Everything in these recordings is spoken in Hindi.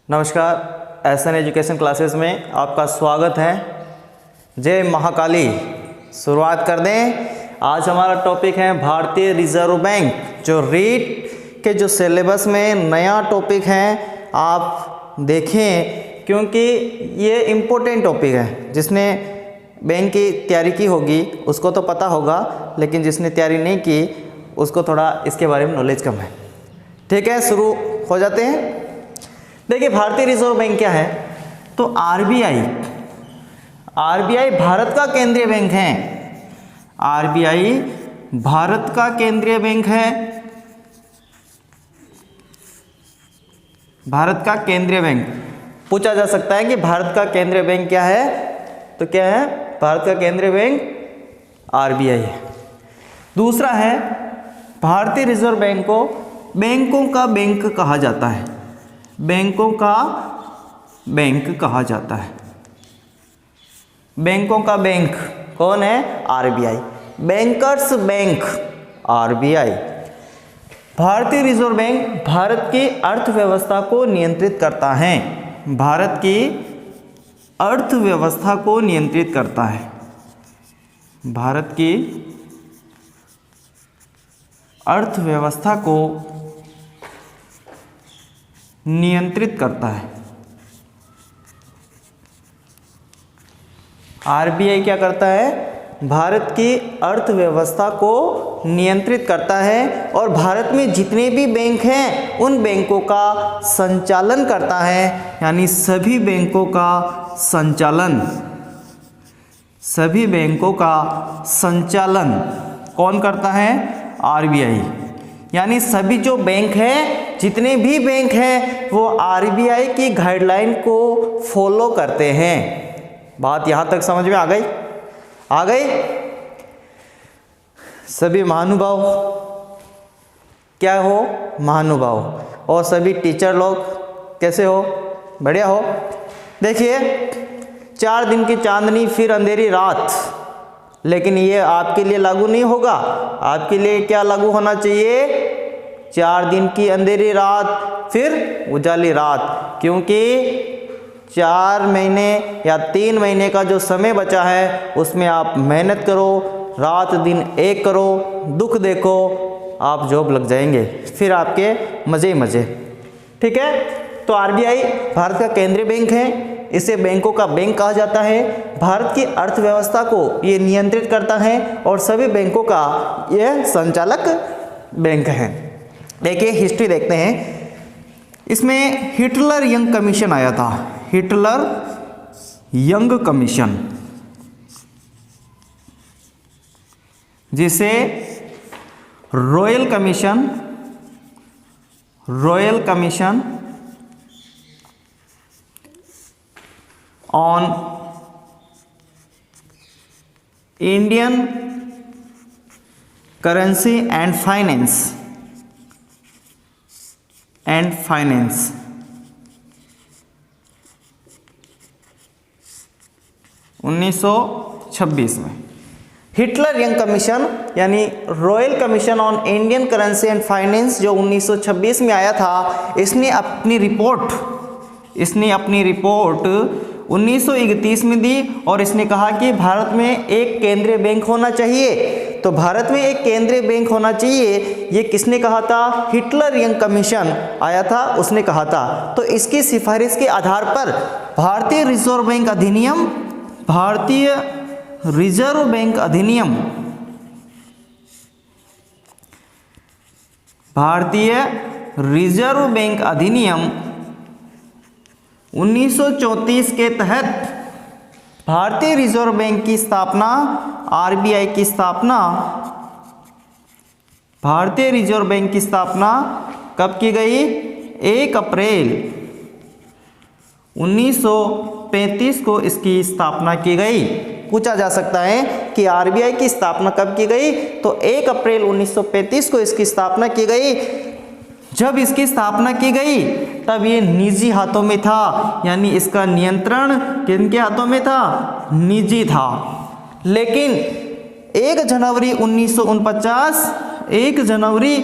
नमस्कार, एसएन एजुकेशन क्लासेस में आपका स्वागत है। जय महाकाली। शुरुआत कर दें। आज हमारा टॉपिक है भारतीय रिजर्व बैंक, जो रीट के जो सिलेबस में नया टॉपिक है, आप देखें क्योंकि ये इम्पोर्टेंट टॉपिक है। जिसने बैंक की तैयारी की होगी उसको तो पता होगा, लेकिन जिसने तैयारी नहीं की उसको थोड़ा इसके बारे में नॉलेज कम है। ठीक है, शुरू हो जाते हैं। देखिए, भारतीय रिजर्व बैंक क्या है? तो आरबीआई भारत का केंद्रीय बैंक है। आरबीआई भारत का केंद्रीय बैंक है। भारत का केंद्रीय बैंक पूछा जा सकता है कि भारत का केंद्रीय बैंक क्या है? तो क्या है? भारत का केंद्रीय बैंक आरबीआई है। दूसरा है, भारतीय रिजर्व बैंक को बैंकों का बैंक कहा जाता है। बैंकों का बैंक कहा जाता है। बैंकों का बैंक कौन है? आरबीआई। Bankers bank RBI. भारतीय रिजर्व बैंक भारत की अर्थव्यवस्था को नियंत्रित करता है। भारत की अर्थव्यवस्था को नियंत्रित करता है। भारत की अर्थव्यवस्था को नियंत्रित करता है। आरबीआई क्या करता है? भारत की अर्थव्यवस्था को नियंत्रित करता है और भारत में जितने भी बैंक हैं उन बैंकों का संचालन करता है। यानी सभी बैंकों का संचालन, सभी बैंकों का संचालन कौन करता है? आरबीआई। यानी सभी जो बैंक हैं, जितने भी बैंक हैं, वो आरबीआई की गाइडलाइन को फॉलो करते हैं। बात यहाँ तक समझ में आ गई? आ गई? सभी महानुभाव क्या हो? महानुभाव। और सभी टीचर लोग कैसे हो? बढ़िया हो। देखिए, 4 दिन की चांदनी फिर अंधेरी रात, लेकिन ये आपके लिए लागू नहीं होगा। आपके लिए क्या लागू होना चाहिए? 4 दिन की अंधेरी रात फिर उजाली रात, क्योंकि 4 महीने या 3 महीने का जो समय बचा है उसमें आप मेहनत करो, रात दिन एक करो, दुख देखो, आप जॉब लग जाएंगे, फिर आपके मज़े ही मज़े। ठीक है। तो आरबीआई भारत का केंद्रीय बैंक है। इसे बैंकों का बैंक कहा जाता है। भारत की अर्थव्यवस्था को ये नियंत्रित करता है और सभी बैंकों का यह संचालक बैंक है। देखिए, हिस्ट्री देखते हैं। इसमें हिटलर यंग कमीशन आया था। हिटलर यंग कमीशन, जिसे royal commission on Indian currency and finance 1926 में। हिटलर यंग कमीशन यानी royal commission on Indian currency and finance जो 1926 में आया था, इसने अपनी रिपोर्ट 1931 में दी और इसने कहा कि भारत में एक केंद्रीय बैंक होना चाहिए। तो भारत में एक केंद्रीय बैंक होना चाहिए, ये किसने कहा था? हिटलर यंग कमीशन आया था, उसने कहा था। तो इसकी सिफारिश के आधार पर भारतीय रिजर्व बैंक अधिनियम 1934 के तहत भारतीय रिजर्व बैंक की स्थापना, आरबीआई की स्थापना, भारतीय रिजर्व बैंक की स्थापना कब की गई? 1 अप्रैल 1935 को इसकी स्थापना की गई। पूछा जा सकता है कि आरबीआई की स्थापना कब की गई? तो 1 अप्रैल 1935 को इसकी स्थापना की गई। जब इसकी स्थापना की गई तब ये निजी हाथों में था, यानी इसका नियंत्रण किनके हाथों में था? निजी था। लेकिन 1 जनवरी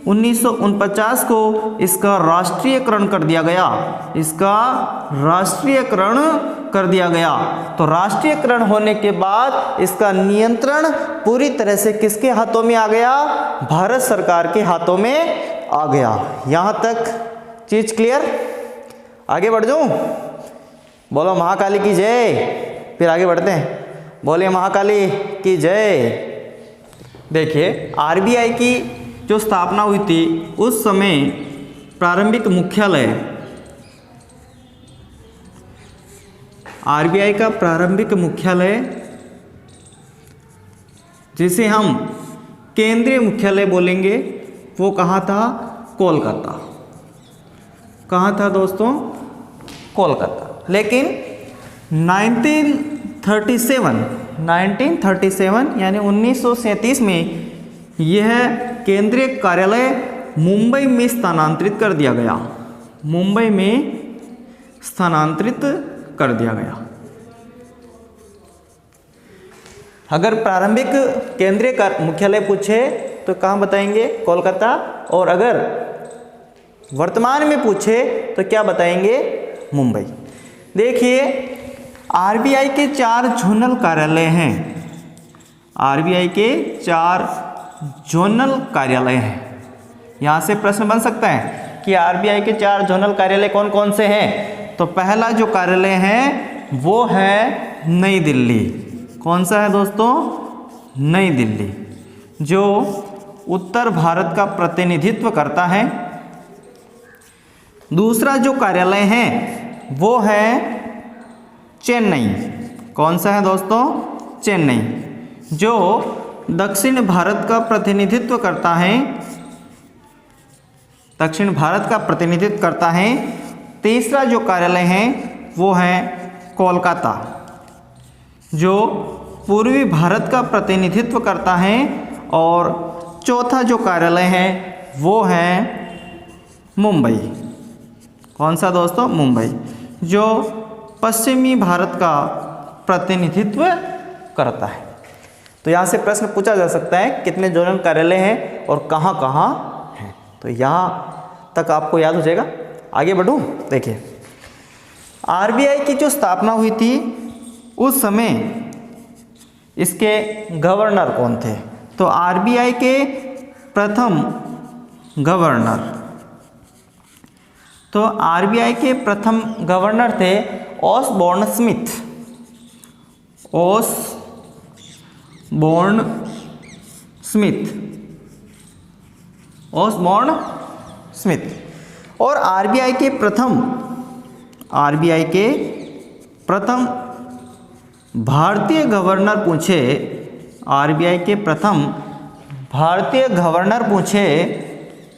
1949 को इसका राष्ट्रीयकरण कर दिया गया। इसका राष्ट्रीयकरण कर दिया गया। तो राष्ट्रीयकरण होने के बाद इसका नियंत्रण पूरी तरह से किसके हाथों में आ गया? भारत सरकार के हाथों में आ गया। यहाँ तक चीज क्लियर? आगे बढ़ जाऊं? बोलो महाकाली की जय। फिर आगे बढ़ते हैं। बोलिए महाकाली की जय। देखिए आरबीआई की जो स्थापना हुई थी उस समय प्रारंभिक मुख्यालय, आरबीआई का प्रारंभिक मुख्यालय जिसे हम केंद्रीय मुख्यालय बोलेंगे वो कहाँ था? कोलकाता। कहाँ था दोस्तों? कोलकाता। लेकिन 1937 यानी 1937 में यह केंद्रीय कार्यालय मुंबई में स्थानांतरित कर दिया गया। मुंबई में स्थानांतरित कर दिया गया। अगर प्रारंभिक केंद्रीय मुख्यालय पूछे तो कहाँ बताएंगे? कोलकाता। और अगर वर्तमान में पूछे तो क्या बताएंगे? मुंबई। देखिए आरबीआई के 4 जोनल कार्यालय हैं। आरबीआई के 4 जोनल कार्यालय हैं। यहाँ से प्रश्न बन सकता है कि आरबीआई के 4 जोनल कार्यालय कौन कौन से हैं? तो पहला जो कार्यालय है वो है नई दिल्ली। कौन सा है दोस्तों? नई दिल्ली, जो उत्तर भारत का प्रतिनिधित्व करता है। दूसरा जो कार्यालय है वो है चेन्नई। कौन सा है दोस्तों? चेन्नई, जो दक्षिण भारत का प्रतिनिधित्व करता है। दक्षिण भारत का प्रतिनिधित्व करता है। तीसरा जो कार्यालय है वो है कोलकाता, जो पूर्वी भारत का प्रतिनिधित्व करता है। और चौथा जो कार्यालय है वो है मुंबई। कौन सा दोस्तों? मुंबई, जो पश्चिमी भारत का प्रतिनिधित्व करता है। तो यहाँ से प्रश्न पूछा जा सकता है कितने जोनल कार्यालय हैं और कहाँ कहाँ हैं। तो यहाँ तक आपको याद हो जाएगा। आगे बढ़ूँ? देखिए आरबीआई की जो स्थापना हुई थी उस समय इसके गवर्नर कौन थे? तो आरबीआई के प्रथम गवर्नर, तो आरबीआई के प्रथम गवर्नर थे ऑसबोर्न स्मिथ। Osborne Smith. और आरबीआई के प्रथम भारतीय गवर्नर पूछे, आरबीआई के प्रथम भारतीय गवर्नर पूछे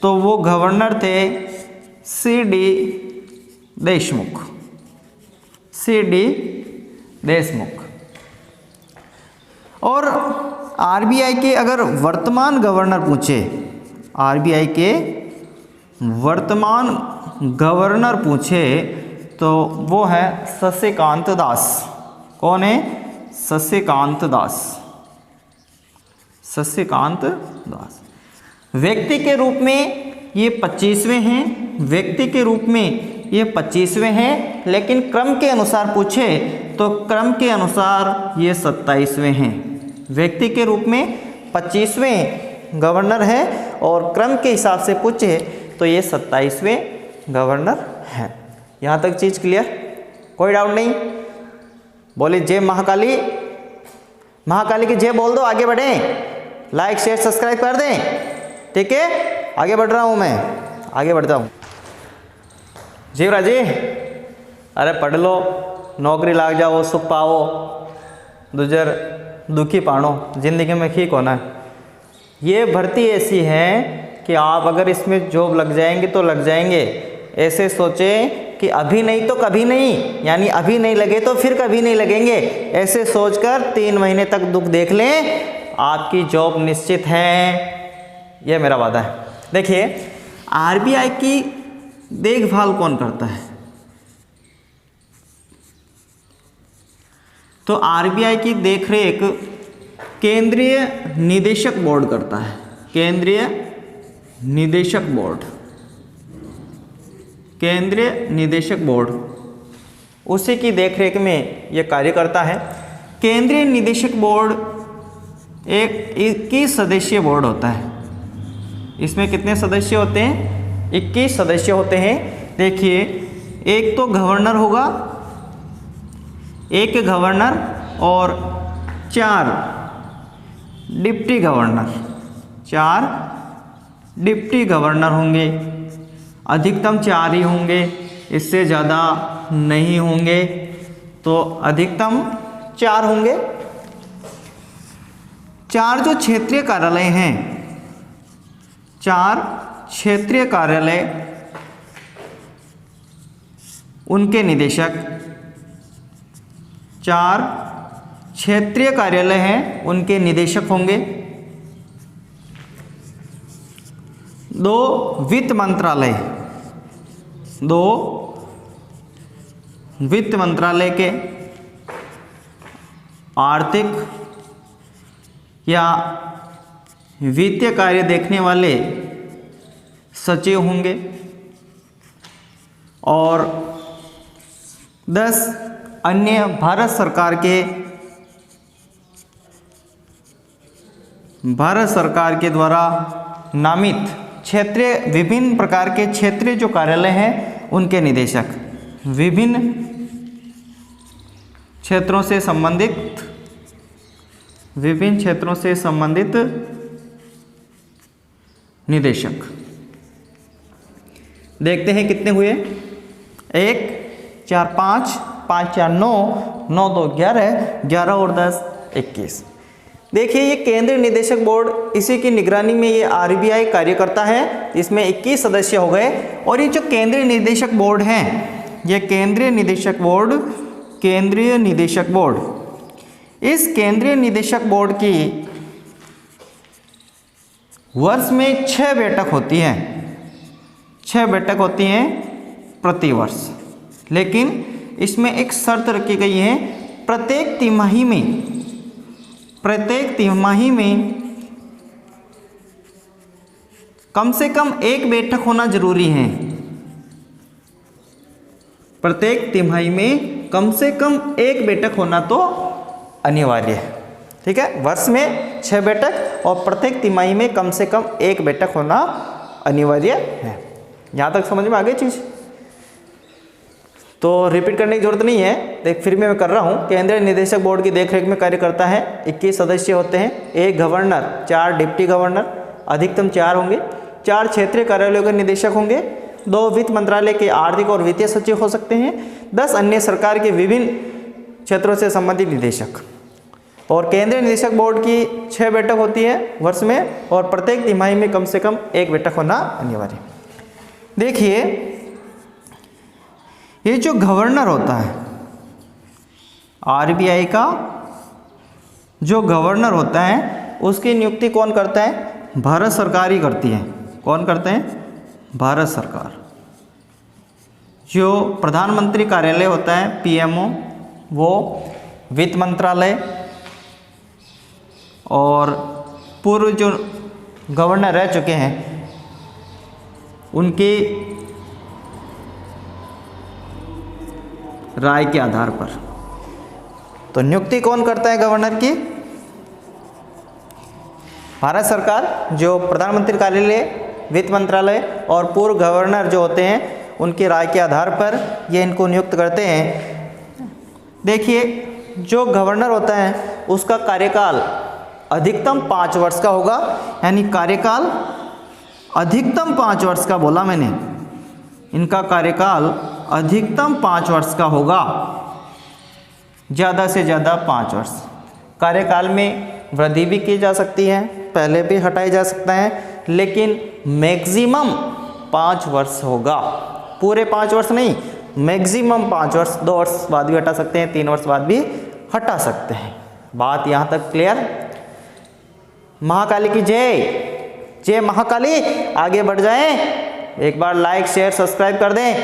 तो वो गवर्नर थे सी.डी. देशमुख। सी.डी. देशमुख। और आरबीआई के अगर वर्तमान गवर्नर पूछे, आरबीआई के वर्तमान गवर्नर पूछे तो वो है शशिकांत दास। कौन है? शशिकांत दास। शशिकांत दास। व्यक्ति के रूप में ये 25वें हैं। व्यक्ति के रूप में ये 25वें हैं, लेकिन क्रम के अनुसार पूछे तो क्रम के अनुसार ये 27वें हैं। व्यक्ति के रूप में 25वें गवर्नर है और क्रम के हिसाब से पूछे तो ये 27वें गवर्नर हैं। यहाँ तक चीज़ क्लियर? कोई डाउट नहीं? बोले जय महाकाली। महाकाली की जय बोल दो, आगे बढ़ें। लाइक शेयर सब्सक्राइब कर दें। ठीक है, आगे बढ़ रहा हूँ मैं, आगे बढ़ता हूँ। जीवराज जी, अरे पढ़ लो, नौकरी लाग जाओ, सुख पाओ, दूजर दुखी पानो, जिंदगी में ठीक होना है। ये भर्ती ऐसी है कि आप अगर इसमें जॉब लग जाएंगे तो लग जाएंगे। ऐसे सोचें कि अभी नहीं तो कभी नहीं, यानी अभी नहीं लगे तो फिर कभी नहीं लगेंगे। ऐसे सोचकर 3 महीने तक दुख देख लें, आपकी जॉब निश्चित है, यह मेरा वादा है। देखिए आरबीआई की देखभाल कौन करता है? तो आरबीआई की देखरेख केंद्रीय निदेशक बोर्ड करता है। केंद्रीय निदेशक बोर्ड, केंद्रीय निदेशक बोर्ड, उसी की देखरेख में यह कार्य करता है। केंद्रीय निदेशक बोर्ड एक 21 सदस्यीय बोर्ड होता है। इसमें कितने सदस्य होते हैं? 21 सदस्य होते हैं। देखिए, एक तो गवर्नर होगा, एक गवर्नर और 4 डिप्टी गवर्नर, 4 डिप्टी गवर्नर होंगे। अधिकतम 4 ही होंगे, इससे ज़्यादा नहीं होंगे, तो अधिकतम 4 होंगे। 4 जो क्षेत्रीय कार्यालय हैं, 4 क्षेत्रीय कार्यालय, उनके निदेशक, 4 क्षेत्रीय कार्यालय हैं, उनके निदेशक होंगे। 2 वित्त मंत्रालय, 2 वित्त मंत्रालय के आर्थिक या वित्तीय कार्य देखने वाले सचिव होंगे। और 10 अन्य भारत सरकार के द्वारा नामित क्षेत्रीय, विभिन्न प्रकार के क्षेत्रीय जो कार्यालय हैं, उनके निदेशक, विभिन्न क्षेत्रों से संबंधित, विभिन्न क्षेत्रों से संबंधित निदेशक। देखते हैं कितने हुए। 1 4 5, 5 4 9, 9 2 11, 11 और 10 21। देखिए, ये केंद्रीय निदेशक बोर्ड, इसी की निगरानी में ये आरबीआई कार्य करता है। इसमें 21 सदस्य हो गए। और ये जो केंद्रीय निदेशक बोर्ड हैं, ये केंद्रीय निदेशक बोर्ड, केंद्रीय निदेशक बोर्ड, इस केंद्रीय निदेशक बोर्ड की वर्ष में 6 बैठक होती हैं, 6 बैठक होती हैं प्रति वर्ष। लेकिन इसमें एक शर्त रखी गई है, प्रत्येक तिमाही में कम से कम 1 बैठक होना जरूरी है। प्रत्येक तिमाही में कम से कम 1 बैठक होना तो अनिवार्य है। ठीक है, वर्ष में 6 बैठक और प्रत्येक तिमाही में कम से कम 1 बैठक होना अनिवार्य है। यहाँ तक समझ में आ गई चीज़? तो रिपीट करने की जरूरत नहीं है, देख फिर मैं कर रहा हूँ। केंद्रीय निदेशक बोर्ड की देखरेख में कार्य करता है। 21 सदस्य होते हैं, 1 गवर्नर, 4 डिप्टी गवर्नर, अधिकतम 4 होंगे। 4 क्षेत्रीय कार्यालयों के निदेशक होंगे। 2 वित्त मंत्रालय के आर्थिक और वित्तीय सचिव हो सकते हैं। 10 अन्य सरकार के विभिन्न क्षेत्रों से संबंधित निदेशक। और केंद्रीय निदेशक बोर्ड की 6 बैठक होती है वर्ष में, और प्रत्येक तिमाही में कम से कम 1 बैठक होना अनिवार्य। देखिए, ये जो गवर्नर होता है, आरबीआई का जो गवर्नर होता है, उसकी नियुक्ति कौन करता है? भारत सरकार ही करती है। कौन करते हैं? भारत सरकार। जो प्रधानमंत्री कार्यालय होता है, पीएमओ, वो वित्त मंत्रालय, और पूर्व जो गवर्नर रह चुके हैं उनकी राय के आधार पर। तो नियुक्ति कौन करता है गवर्नर की? भारत सरकार। जो प्रधानमंत्री कार्यालय, वित्त मंत्रालय और पूर्व गवर्नर जो होते हैं, उनकी राय के आधार पर ये इनको नियुक्त करते हैं। देखिए, जो गवर्नर होता है उसका कार्यकाल अधिकतम 5 वर्ष का होगा, यानी कार्यकाल अधिकतम 5 वर्ष का बोला मैंने। इनका कार्यकाल अधिकतम 5 वर्ष का होगा, ज़्यादा से ज़्यादा 5 वर्ष। कार्यकाल में वृद्धि भी की जा सकती है, पहले भी हटाया जा सकता है, लेकिन मैक्सिमम 5 वर्ष होगा। पूरे 5 वर्ष नहीं, मैक्सिमम 5 वर्ष। 2 वर्ष बाद भी हटा सकते हैं, 3 वर्ष बाद भी हटा सकते हैं। बात यहाँ तक क्लियर? महाकाली की जय, जय महाकाली। आगे बढ़ जाएं, एक बार लाइक शेयर सब्सक्राइब कर दें।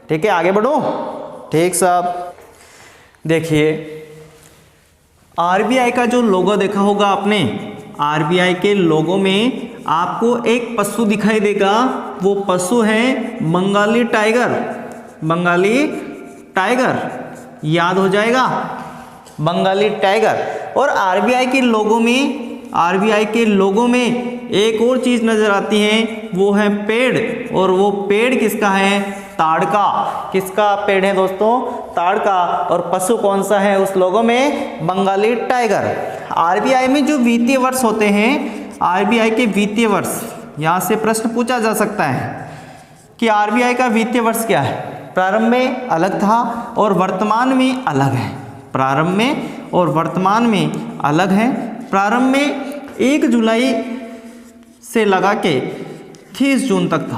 ठीक है, आगे बढ़ूं? ठीक साहब। देखिए, आरबीआई का जो लोगो देखा होगा आपने, आरबीआई के लोगो में आपको एक पशु दिखाई देगा, वो पशु है बंगाली टाइगर। बंगाली टाइगर याद हो जाएगा, बंगाली टाइगर। और आरबीआई के लोगों में एक और चीज नजर आती है, वो है पेड़। और वो पेड़ किसका है? ताड़ का। किसका पेड़ है दोस्तों? ताड़ का। और पशु कौन सा है उस लोगों में? बंगाली टाइगर। आरबीआई में जो वित्तीय वर्ष होते हैं, आरबीआई के वित्तीय वर्ष, यहाँ से प्रश्न पूछा जा सकता है कि आरबीआई का वित्तीय वर्ष क्या है? प्रारंभ में अलग था और वर्तमान में अलग है। प्रारंभ में और वर्तमान में अलग है। प्रारंभ में 1 जुलाई से लगा के 30 जून तक था।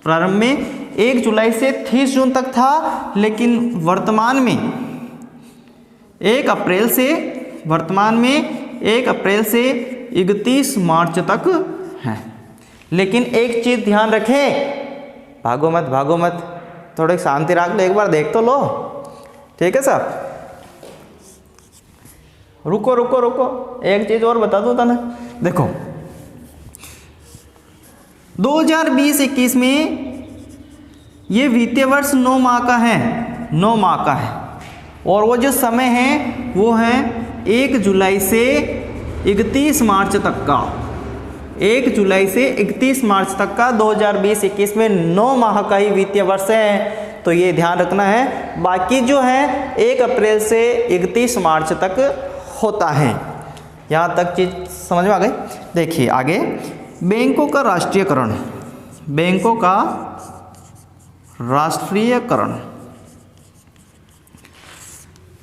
प्रारंभ में 1 जुलाई से 30 जून तक था, लेकिन वर्तमान में 1 अप्रैल से 31 मार्च तक है। लेकिन एक चीज ध्यान रखें, भागो मत, थोड़ी शांति रख लो, एक बार देख तो लो, ठीक है साहब? रुको, एक चीज और बता दो ना। देखो 2020-21 में ये वित्तीय वर्ष 9 माह का है। और वो जो समय है वो है 1 जुलाई से 31 मार्च तक का। 1 जुलाई से 31 मार्च तक का 2020-21 में 9 माह का ही वित्तीय वर्ष है, तो ये ध्यान रखना है। बाकी जो है 1 अप्रैल से 31 मार्च तक होता है। यहाँ तक चीज समझ में आ गई? देखिए आगे, बैंकों का राष्ट्रीयकरण। बैंकों का राष्ट्रीयकरण।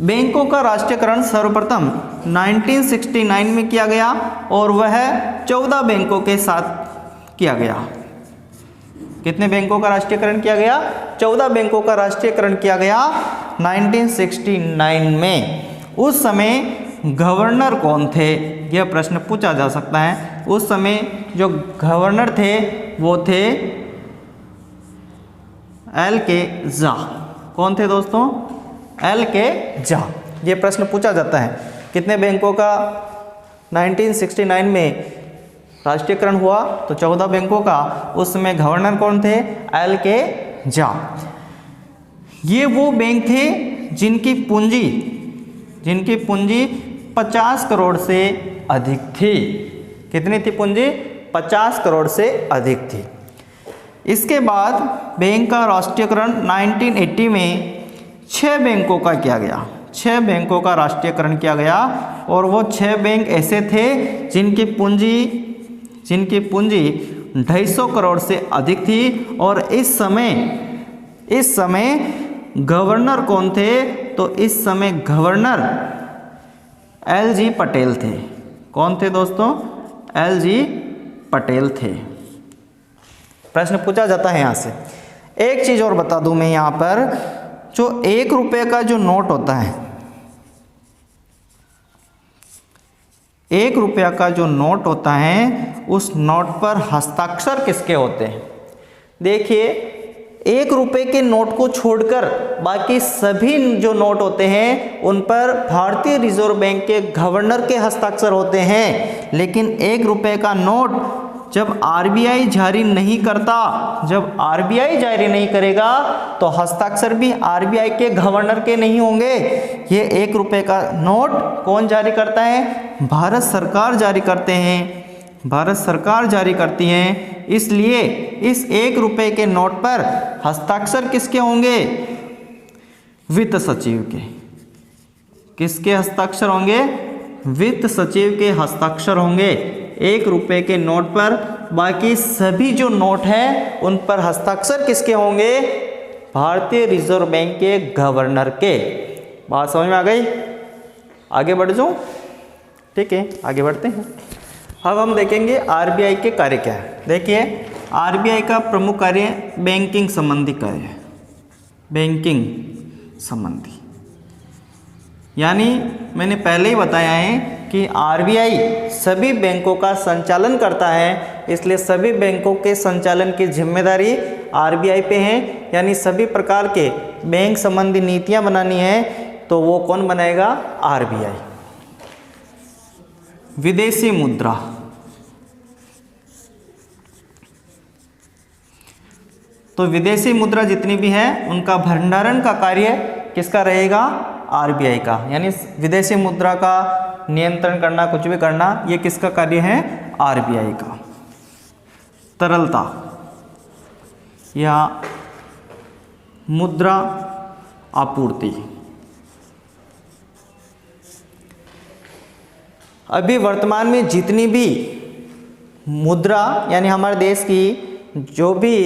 बैंकों का राष्ट्रीयकरण सर्वप्रथम 1969 में किया गया और वह 14 बैंकों के साथ किया गया। कितने बैंकों का राष्ट्रीयकरण किया गया? 14 बैंकों का राष्ट्रीयकरण किया गया 1969 में। उस समय गवर्नर कौन थे? यह प्रश्न पूछा जा सकता है। उस समय जो गवर्नर थे वो थे एल.के. झा। कौन थे दोस्तों? एल.के. झा। ये प्रश्न पूछा जाता है। कितने बैंकों का 1969 में राष्ट्रीयकरण हुआ? तो 14 बैंकों का। उस समय गवर्नर कौन थे? एल.के. झा। ये वो बैंक थे जिनकी पूंजी 50 करोड़ से अधिक थी। कितनी थी पूंजी? 50 करोड़ से अधिक थी। इसके बाद बैंक का राष्ट्रीयकरण 1980 में 6 बैंकों का किया गया। 6 बैंकों का राष्ट्रीयकरण किया गया और वो 6 बैंक ऐसे थे जिनकी पूंजी 250 करोड़ से अधिक थी। और इस समय गवर्नर कौन थे? तो इस समय गवर्नर एल.जी. पटेल थे। कौन थे दोस्तों? एल.जी. पटेल थे। प्रश्न पूछा जाता है यहाँ से। एक चीज और बता दूं मैं यहाँ पर, जो 1 रुपये का जो नोट होता है, 1 रुपया का जो नोट होता है, उस नोट पर हस्ताक्षर किसके होते हैं? देखिए 1 रुपये के नोट को छोड़कर बाकी सभी जो नोट होते हैं उन पर भारतीय रिजर्व बैंक के गवर्नर के हस्ताक्षर होते हैं। लेकिन 1 रुपये का नोट जब आरबीआई जारी नहीं करेगा तो हस्ताक्षर भी आरबीआई के गवर्नर के नहीं होंगे। ये 1 रुपये का नोट कौन जारी करता है? भारत सरकार जारी करती है। इसलिए इस 1 रुपये के नोट पर हस्ताक्षर किसके होंगे? वित्त सचिव के। किसके हस्ताक्षर होंगे? वित्त सचिव के हस्ताक्षर होंगे 1 रुपये के नोट पर। बाकी सभी जो नोट हैं उन पर हस्ताक्षर किसके होंगे? भारतीय रिजर्व बैंक के गवर्नर के। बात समझ में आ गई? आगे बढ़ जाऊं? ठीक है, आगे बढ़ते हैं। अब हम देखेंगे आरबीआई के कार्य क्या है। देखिए आरबीआई का प्रमुख कार्य बैंकिंग संबंधी कार्य है। बैंकिंग संबंधी यानी मैंने पहले ही बताया है कि आरबीआई सभी बैंकों का संचालन करता है, इसलिए सभी बैंकों के संचालन की जिम्मेदारी आरबीआई पे है। यानी सभी प्रकार के बैंक संबंधी नीतियां बनानी है तो वो कौन बनाएगा? आरबीआई। विदेशी मुद्रा, तो विदेशी मुद्रा जितनी भी है उनका भंडारण का कार्य किसका रहेगा? आरबीआई का। यानी विदेशी मुद्रा का नियंत्रण करना, कुछ भी करना, ये किसका कार्य है? आरबीआई का। तरलता या मुद्रा आपूर्ति। अभी वर्तमान में जितनी भी मुद्रा यानी हमारे देश की जो भी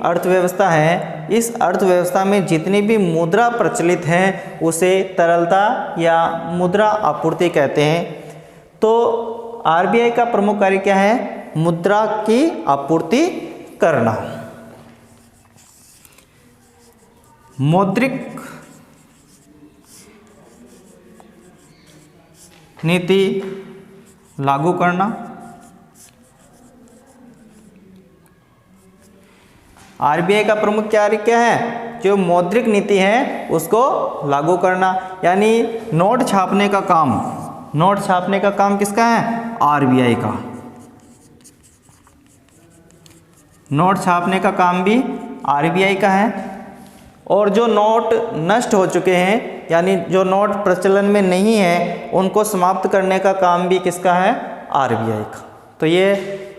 अर्थव्यवस्था है, इस अर्थव्यवस्था में जितनी भी मुद्रा प्रचलित हैं उसे तरलता या मुद्रा आपूर्ति कहते हैं। तो आरबीआई का प्रमुख कार्य क्या है? मुद्रा की आपूर्ति करना। मौद्रिक नीति लागू करना। आरबीआई का प्रमुख कार्य क्या है? जो मौद्रिक नीति है उसको लागू करना। यानी नोट छापने का काम, नोट छापने का काम किसका है? आरबीआई का। नोट छापने का काम भी आरबीआई का है। और जो नोट नष्ट हो चुके हैं यानी जो नोट प्रचलन में नहीं है उनको समाप्त करने का काम भी किसका है? आरबीआई का। तो ये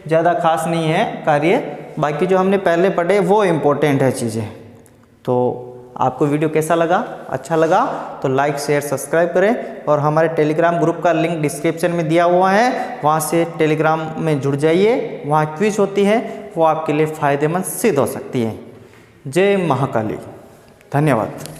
ज़्यादा खास नहीं है कार्य, बाकी जो हमने पहले पढ़े वो इम्पोर्टेंट है चीज़ें। तो आपको वीडियो कैसा लगा? अच्छा लगा तो लाइक शेयर सब्सक्राइब करें और हमारे टेलीग्राम ग्रुप का लिंक डिस्क्रिप्शन में दिया हुआ है, वहाँ से टेलीग्राम में जुड़ जाइए। वहाँ क्विज होती है, वो आपके लिए फ़ायदेमंद सिद्ध हो सकती है। जय महाकाली। धन्यवाद।